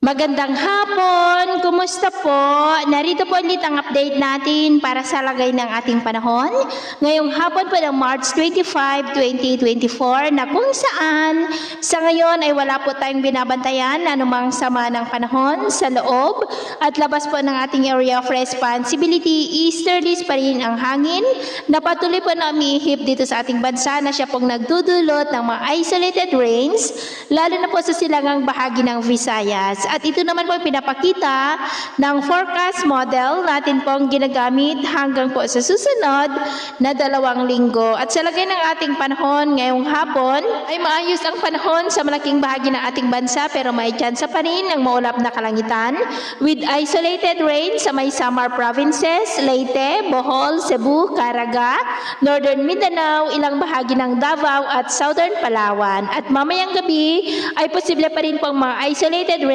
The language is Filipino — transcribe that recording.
Magandang hapon! Kumusta po? Narito po ulit ang update natin para sa lagay ng ating panahon. Ngayong hapon po ng March 25, 2024 na kung saan sa ngayon ay wala po tayong binabantayan anumang sama ng panahon sa loob at labas po ng ating area of responsibility. Easterlies pa rin ang hangin na patuloy po na umihip dito sa ating bansa na siya pong nagdudulot ng mga isolated rains lalo na po sa silangang bahagi ng Visayas. At ito naman po pinapakita ng forecast model natin pong ginagamit hanggang po sa susunod na 2 linggo. At sa lagay ng ating panahon ngayong hapon ay maayos ang panahon sa malaking bahagi ng ating bansa pero may tsansa pa rin ng maulap na kalangitan with isolated rain sa may Samar provinces, Leyte, Bohol, Cebu, Caraga, Northern Mindanao, ilang bahagi ng Davao at Southern Palawan. At mamayang gabi ay posible pa rin pong mga isolated rain